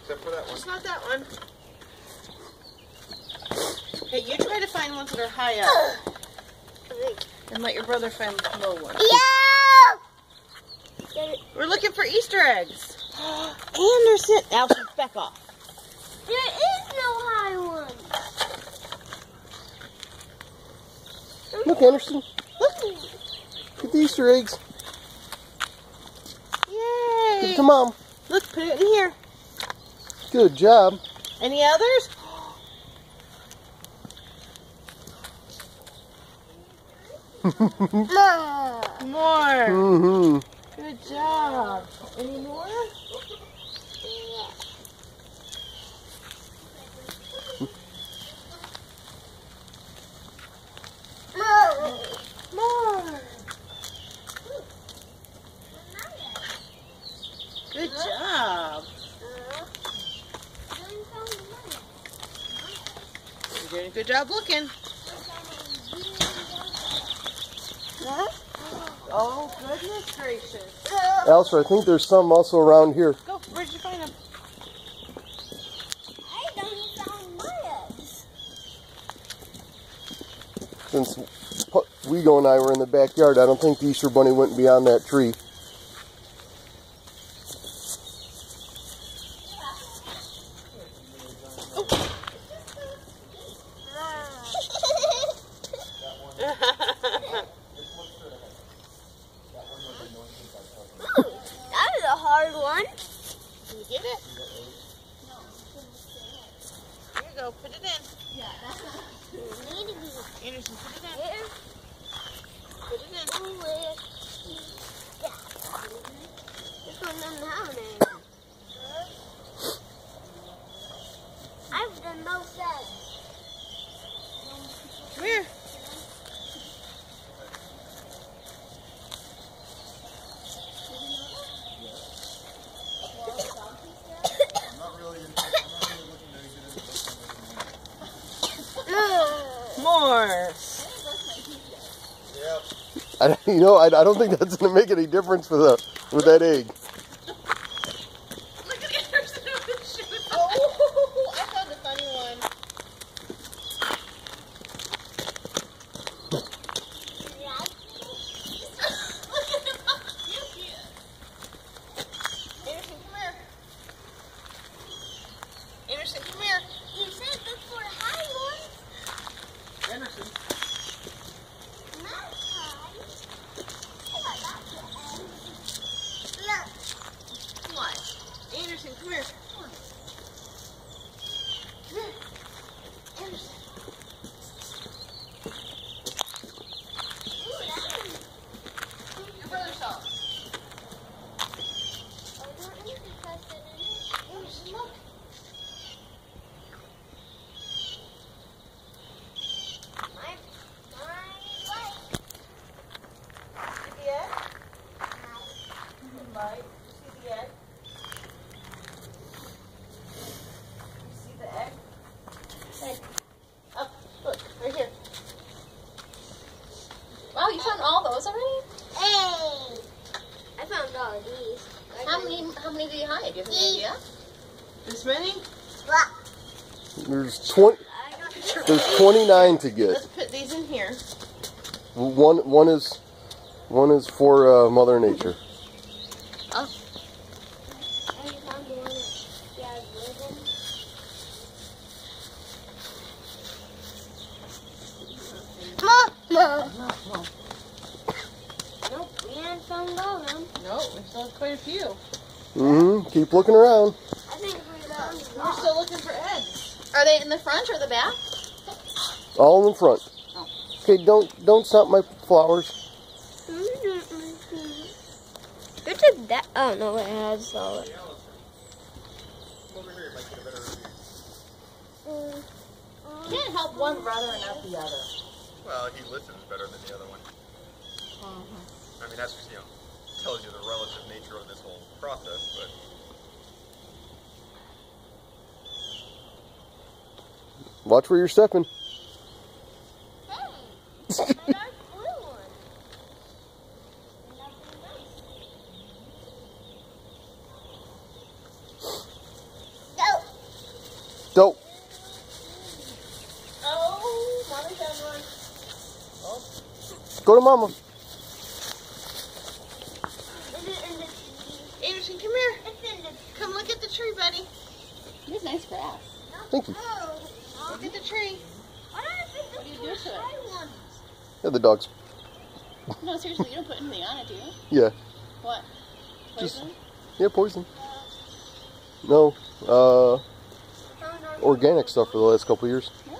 Except for that one. It's not that one. Hey, you try to find ones that are high up. And let your brother find the low ones. Yeah! We're looking for Easter eggs. Anderson. Allison, back off. There is no high one. Look, Anderson. Look. Get the Easter eggs. Yay. Give it to Mom. Look, put it in here. Good job. Any others? More. Mm-hmm. Good job. Any more? More. Good job. You're doing a good job looking. Oh, goodness gracious. Alistair, I think there's some also around here. Go, where'd you find them? I don't found my eggs. Since Wego and I were in the backyard, I don't think the Easter Bunny went beyond that tree. That is a hard one. Can you get it? Here you go, put it in. Anderson, put it in. Put it in. This one doesn't have an egg. I've done no sense. Come here. More. I don't think that's going to make any difference with that egg. Look at Anderson with his shoes. Oh, I found a funny one. Look at him, how cute he is. Anderson, come here. Anderson, come here. You said before high ones. Anderson. Not high. Oh, I got your eggs. Look. What? Anderson, come here. Come here. Anderson. Ooh, that one. Your brother saw. I don't need to press it in. Anderson, look. My light. See the egg? Light. See the egg? You see the egg? Hey. Up. Look. Right here. Wow, you found all those already? Hey! I found all of these. How many do you hide? Do you have any idea? This many? There's 20. I got There's 29 to get. Let's put these in here. One is for Mother Nature. Oh. I found the one that has ribbon. Mom! Nope, we haven't found all of them. No, we still have quite a few. Mm-hmm. Keep looking around. I think we found We're still looking for eggs. Are they in the front or the back? All in the front. Okay, don't stop my flowers. Who did that? Oh no, it has solid. Over here, might get a better review. You can't help one brother and not the other. Well, he listens better than the other one. I mean, that's just, tells you the relative nature of this whole process, but... Watch where you're stepping. Hey, a dark blue one. Nothing Go to Mama. Is it in the tree? Anderson, come here. It's in the Come look at the tree, buddy. This is nice grass. Thank you. Look at the tree. Why don't I think What do you do to it? one? Yeah, the dogs. No, seriously, you don't put anything on it, do you? Yeah. What? Just- Poison? Yeah, poison. No. Organic stuff for the last couple of years. Really?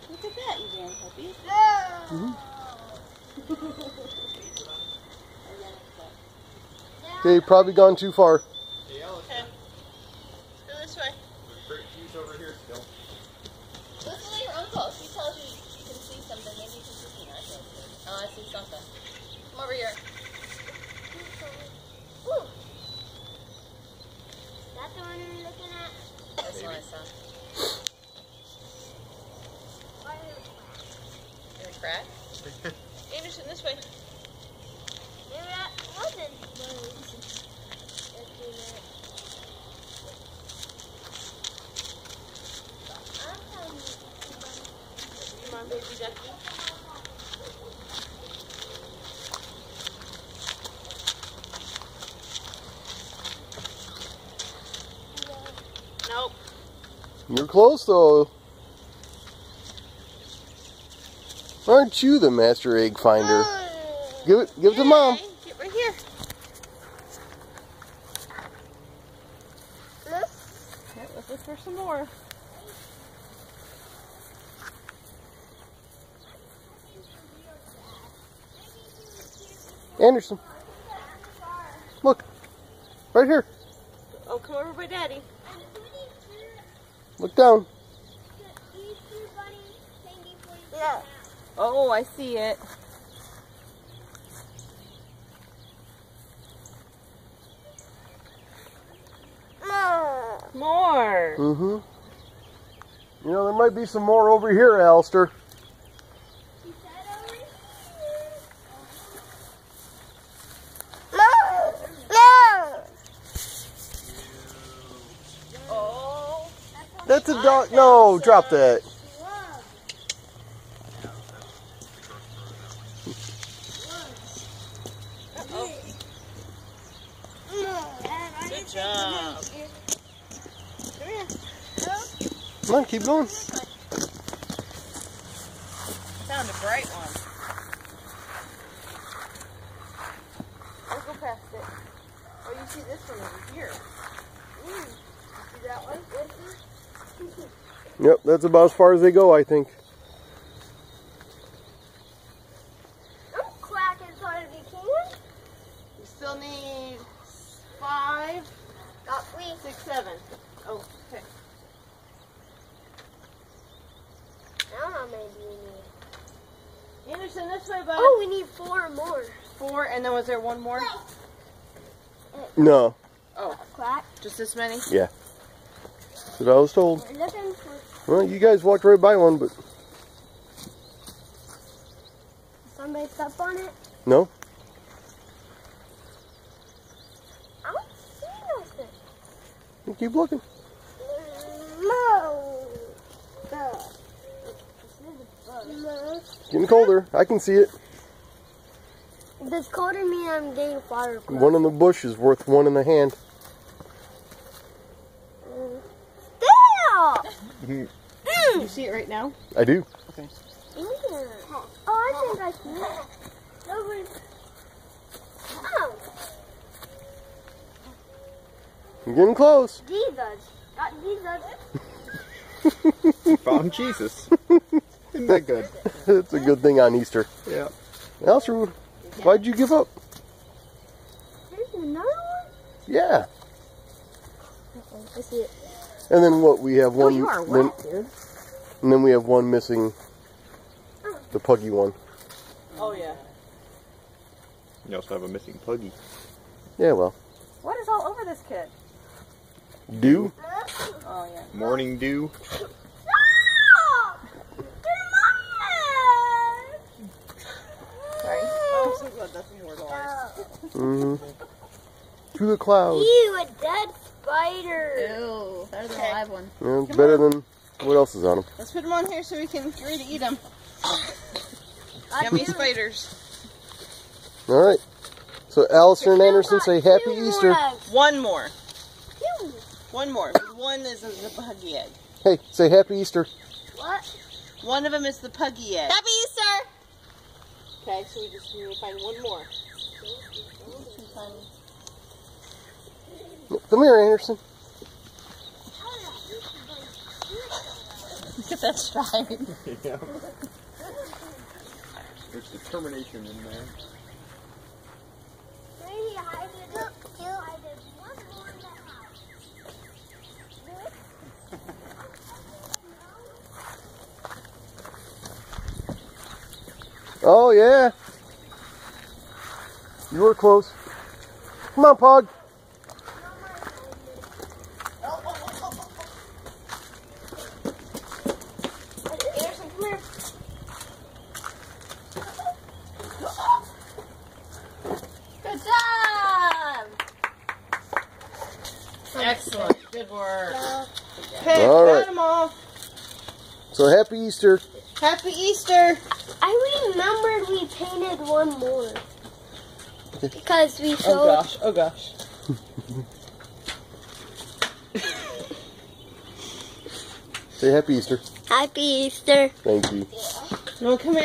Look at that, you damn puppy. Okay, probably gone too far. Hey, Alex, Okay. Go this way. there's great juice over here still. Listen to your uncle. If he tells you you can see something, maybe you can see something. Oh, I see something. Come over here. Ooh. That's the one you're looking at? That's what I saw. Why is it In the crack? Anderson, this way. maybe that wasn't. Come on, baby ducky. Nope. You're close though. Aren't you the master egg finder? Give it to Mom. Hey, get right here. Look. Yep, let's look for some more. Anderson, look. Right here. Oh, come over by Daddy. Look down. Yeah. Oh, I see it. More. Mm-hmm. You know, there might be some more over here, Alistair. Oh. That's a dog. No, drop that. Good job. Come here. Come on, keep going. Found a bright one. Let's go past it. Oh, you see this one over here. See that one? Yep, that's about as far as they go, I think. I'm quacking part of the king. We still need 5, Got 3. 6, 7. Oh, okay. I don't know how many do we need. Anderson, this way, bud. Oh, we need 4 more. 4, and then was there one more? No. Oh, Quack. just this many? Yeah. That's what I was told. We're looking for. Well, you guys walked right by one, but Somebody step on it. no. I don't see nothing. You keep looking. No. No. Getting colder. I can see it. This colder mean I'm getting farther. One in the bush is worth one in the hand. Still. You see it right now? I do. Oh, I think I see it. Nobody. Oh, You're getting close. Jesus. Got Jesus. Found Jesus. Isn't that good? It's a good thing on Easter. Yeah. Alistair, why'd you give up? There's another one? Yeah. I see it. And then what? We have one. you are then, wet, dude. and then we have one missing. The puggy one. Oh, yeah. You also have a missing puggy. Yeah, well. What is all over this kid? Do? Oh, yeah. Morning dew. Stop! Sorry. Oh, I'm so glad that's before the last. Mm-hmm. To the clouds. Ew, a dead spider. Ew. Better than a live one. Yeah, it's better than what else is on them. Let's put them on here so we can get ready to eat them. Yummy spiders. All right. So Alistair and Anderson say Happy Easter. One more. One more. One is the puggy egg. Hey, say Happy Easter. What? One of them is the puggy egg. Happy Easter! Okay, so we just need to find one more. Come here, Anderson. Look at that stride. Yeah. There's determination in there. Maybe I did one more in the house. Oh, yeah. You were close. Come on, Pug. Anderson, come here. Good job! Excellent. Good work. Uh, Okay, All got right. them all. So Happy Easter. Happy Easter. I remembered we painted one more. Because we Oh showed. gosh. Oh gosh. Say Happy Easter. Happy Easter. Thank you. No, come here.